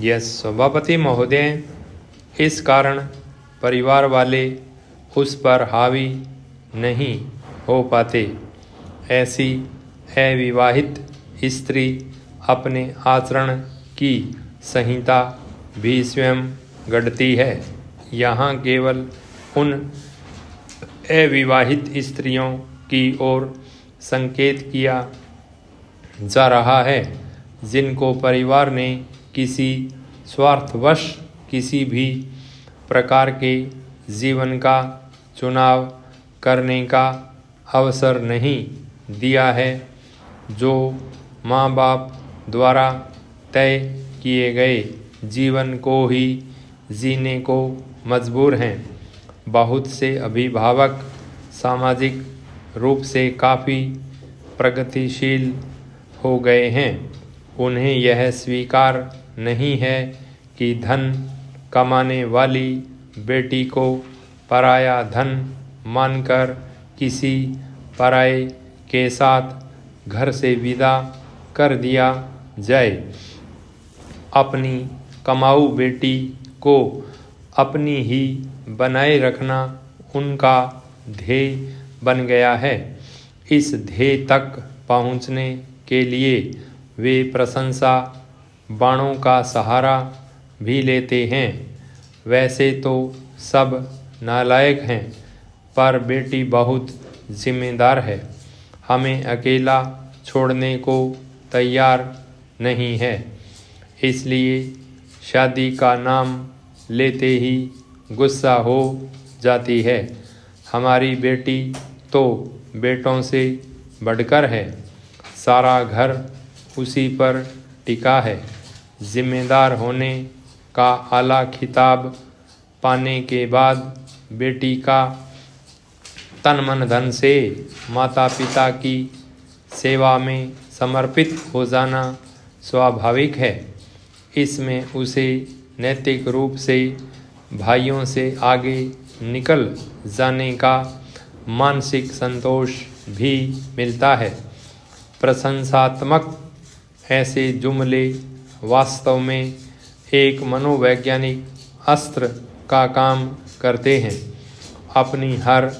Yes सभापति महोदय, इस कारण परिवार वाले उस पर हावी नहीं हो पाते। ऐसी अविवाहित स्त्री अपने आचरण की संहिता भी स्वयं गढ़ती है। यहाँ केवल उन अविवाहित स्त्रियों की ओर संकेत किया जा रहा है जिनको परिवार ने किसी स्वार्थवश किसी भी प्रकार के जीवन का चुनाव करने का अवसर नहीं दिया है, जो माँ बाप द्वारा तय किए गए जीवन को ही जीने को मजबूर हैं। बहुत से अभिभावक सामाजिक रूप से काफ़ी प्रगतिशील हो गए हैं। उन्हें यह स्वीकार नहीं है कि धन कमाने वाली बेटी को पराया धन मानकर किसी पराये के साथ घर से विदा कर दिया जाए। अपनी कमाऊ बेटी को अपनी ही बनाए रखना उनका ध्येय बन गया है। इस ध्येय तक पहुँचने के लिए वे प्रशंसा बाणों का सहारा भी लेते हैं। वैसे तो सब नालायक हैं, पर बेटी बहुत जिम्मेदार है, हमें अकेला छोड़ने को तैयार नहीं है। इसलिए शादी का नाम लेते ही गुस्सा हो जाती है। हमारी बेटी तो बेटों से बढ़कर है, सारा घर उसी पर टिका है। जिम्मेदार होने का आला खिताब पाने के बाद बेटी का तन मन धन से माता पिता की सेवा में समर्पित हो जाना स्वाभाविक है। इसमें उसे नैतिक रूप से भाइयों से आगे निकल जाने का मानसिक संतोष भी मिलता है। प्रशंसात्मक ऐसे जुमले वास्तव में एक मनोवैज्ञानिक अस्त्र का काम करते हैं। अपनी हर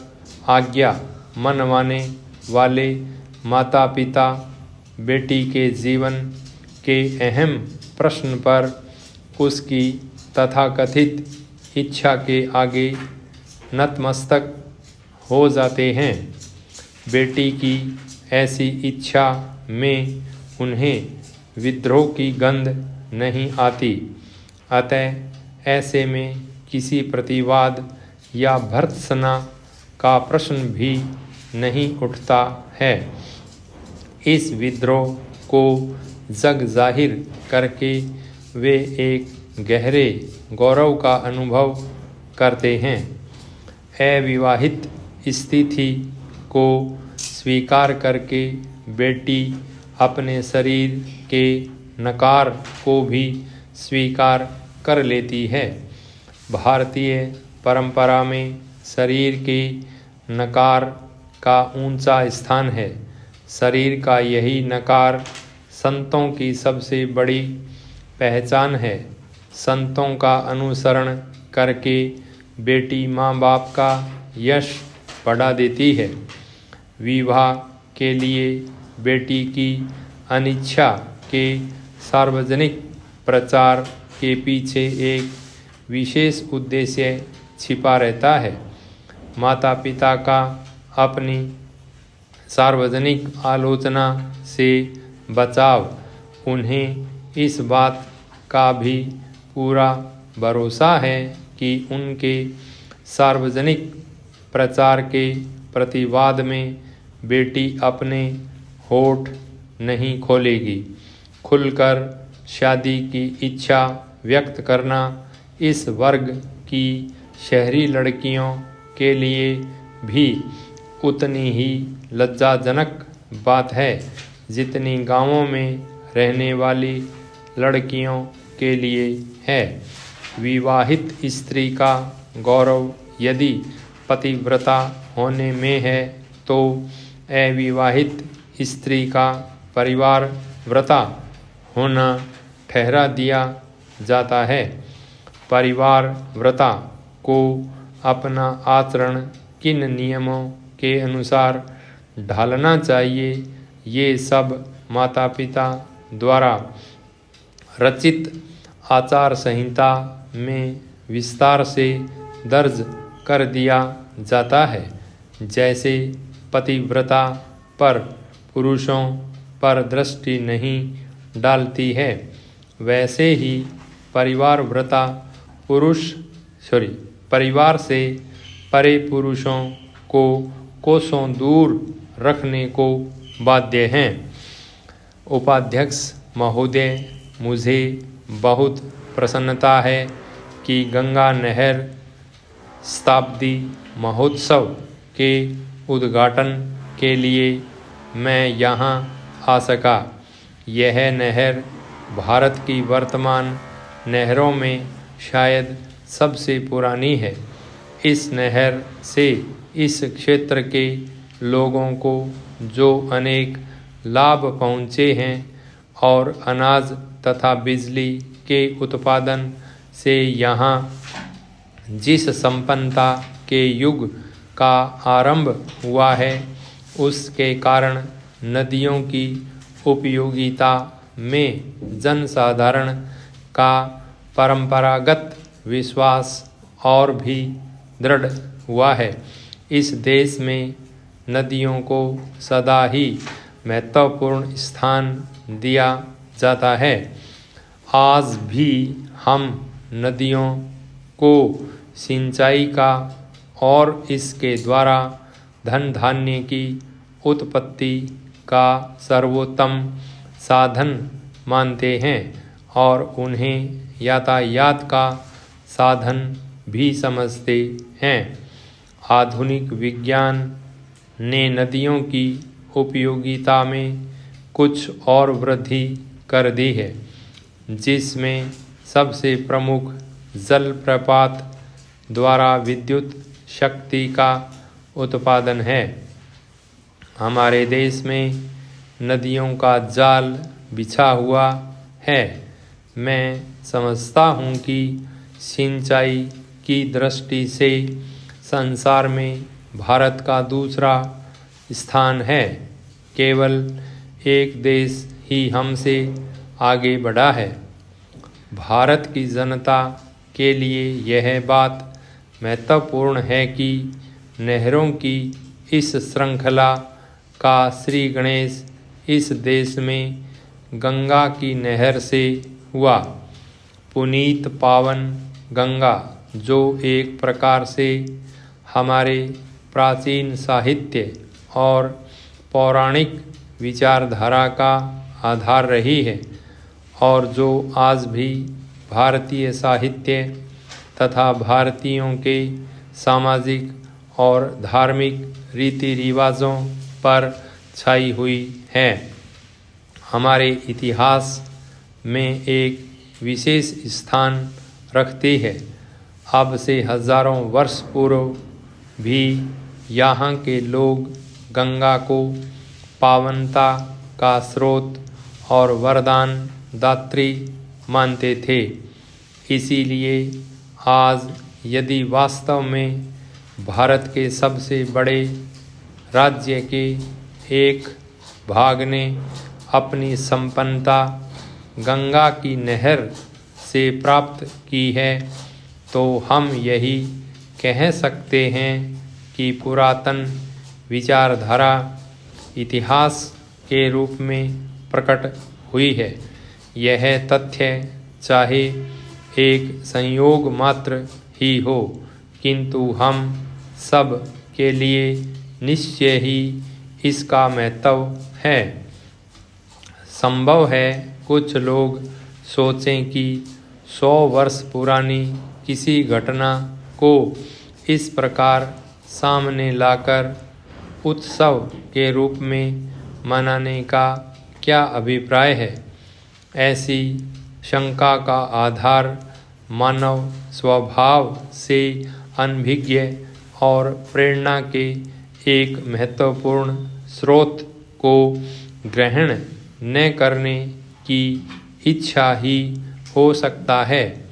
आज्ञा मनवाने वाले माता पिता बेटी के जीवन के अहम प्रश्न पर उसकी तथाकथित इच्छा के आगे नतमस्तक हो जाते हैं। बेटी की ऐसी इच्छा में उन्हें विद्रोह की गंध नहीं आती। अतः ऐसे में किसी प्रतिवाद या भर्त्सना का प्रश्न भी नहीं उठता है। इस विद्रोह को जग जाहिर करके वे एक गहरे गौरव का अनुभव करते हैं। अविवाहित स्थिति को स्वीकार करके बेटी अपने शरीर के नकार को भी स्वीकार कर लेती है। भारतीय परंपरा में शरीर के नकार का ऊंचा स्थान है। शरीर का यही नकार संतों की सबसे बड़ी पहचान है। संतों का अनुसरण करके बेटी माँ बाप का यश बढ़ा देती है। विवाह के लिए बेटी की अनिच्छा के सार्वजनिक प्रचार के पीछे एक विशेष उद्देश्य छिपा रहता है। माता पिता का अपनी सार्वजनिक आलोचना से बचाव। उन्हें इस बात का भी पूरा भरोसा है कि उनके सार्वजनिक प्रचार के प्रतिवाद में बेटी अपने होठ नहीं खोलेगी। खुलकर शादी की इच्छा व्यक्त करना इस वर्ग की शहरी लड़कियों के लिए भी उतनी ही लज्जाजनक बात है जितनी गांवों में रहने वाली लड़कियों के लिए है। विवाहित स्त्री का गौरव यदि पतिव्रता होने में है तो अविवाहित स्त्री का परिवार व्रता होना ठहरा दिया जाता है। परिवार व्रता को अपना आचरण किन नियमों के अनुसार ढालना चाहिए, ये सब माता पिता द्वारा रचित आचार संहिता में विस्तार से दर्ज कर दिया जाता है। जैसे पतिव्रता पर पुरुषों पर दृष्टि नहीं डालती है, वैसे ही परिवार व्रता परिवार से परे पुरुषों को कोसों दूर रखने को बाध्य हैं। उपाध्यक्ष महोदय, मुझे बहुत प्रसन्नता है कि गंगा नहर शताब्दी महोत्सव के उद्घाटन के लिए मैं यहाँ आ सका। यह नहर भारत की वर्तमान नहरों में शायद सबसे पुरानी है। इस नहर से इस क्षेत्र के लोगों को जो अनेक लाभ पहुँचे हैं और अनाज तथा बिजली के उत्पादन से यहाँ जिस संपन्नता के युग का आरंभ हुआ है, उसके कारण नदियों की उपयोगिता में जनसाधारण का परंपरागत विश्वास और भी दृढ़ हुआ है। इस देश में नदियों को सदा ही महत्वपूर्ण स्थान दिया जाता है। आज भी हम नदियों को सिंचाई का और इसके द्वारा धन धान्य की उत्पत्ति का सर्वोत्तम साधन मानते हैं और उन्हें यातायात का साधन भी समझते हैं। आधुनिक विज्ञान ने नदियों की उपयोगिता में कुछ और वृद्धि कर दी है, जिसमें सबसे प्रमुख जलप्रपात द्वारा विद्युत शक्ति का उत्पादन है। हमारे देश में नदियों का जाल बिछा हुआ है। मैं समझता हूँ कि सिंचाई की दृष्टि से संसार में भारत का दूसरा स्थान है। केवल एक देश ही हमसे आगे बढ़ा है। भारत की जनता के लिए यह बात महत्वपूर्ण है कि नहरों की इस श्रृंखला का श्री गणेश इस देश में गंगा की नहर से हुआ। पुनीत पावन गंगा, जो एक प्रकार से हमारे प्राचीन साहित्य और पौराणिक विचारधारा का आधार रही है और जो आज भी भारतीय साहित्य तथा भारतीयों के सामाजिक और धार्मिक रीति रिवाजों पर छाई हुई है, हमारे इतिहास में एक विशेष स्थान रखती है। अब से हजारों वर्ष पूर्व भी यहाँ के लोग गंगा को पावनता का स्रोत और वरदान दात्री मानते थे। इसीलिए आज यदि वास्तव में भारत के सबसे बड़े राज्य के एक भाग ने अपनी संपन्नता गंगा की नहर से प्राप्त की है, तो हम यही कह सकते हैं कि पुरातन विचारधारा इतिहास के रूप में प्रकट हुई है। यह तथ्य चाहे एक संयोग मात्र ही हो, किंतु हम सब के लिए निश्चय ही इसका महत्व है। संभव है कुछ लोग सोचें कि 100 वर्ष पुरानी किसी घटना को इस प्रकार सामने लाकर उत्सव के रूप में मनाने का क्या अभिप्राय है। ऐसी शंका का आधार मानव स्वभाव से अनभिज्ञ और प्रेरणा के एक महत्वपूर्ण स्रोत को ग्रहण न करने की इच्छा ही हो सकता है।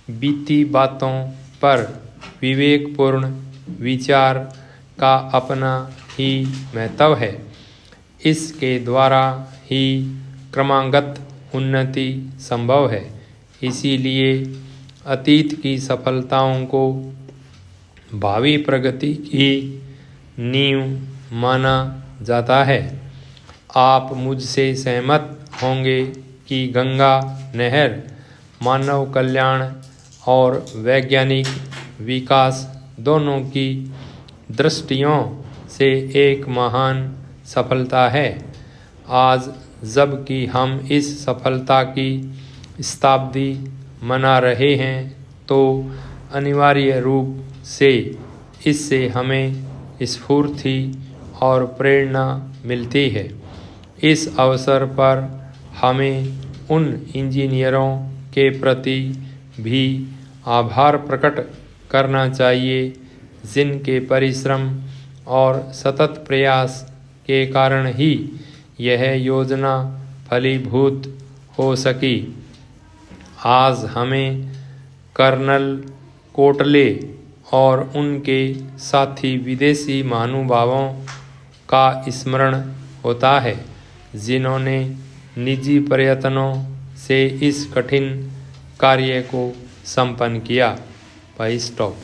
बीती बातों पर विवेकपूर्ण विचार का अपना ही महत्व है। इसके द्वारा ही क्रमागत उन्नति संभव है। इसीलिए अतीत की सफलताओं को भावी प्रगति की नींव माना जाता है। आप मुझसे सहमत होंगे कि गंगा नहर मानव कल्याण और वैज्ञानिक विकास दोनों की दृष्टियों से एक महान सफलता है। आज जबकि हम इस सफलता की शताब्दी मना रहे हैं, तो अनिवार्य रूप से इससे हमें स्फूर्ति और प्रेरणा मिलती है। इस अवसर पर हमें उन इंजीनियरों के प्रति भी आभार प्रकट करना चाहिए जिनके परिश्रम और सतत प्रयास के कारण ही यह योजना फलीभूत हो सकी। आज हमें कर्नल कोटले और उनके साथी विदेशी महानुभावों का स्मरण होता है, जिन्होंने निजी प्रयत्नों से इस कठिन कार्य को संपन्न किया। भाई स्टॉप।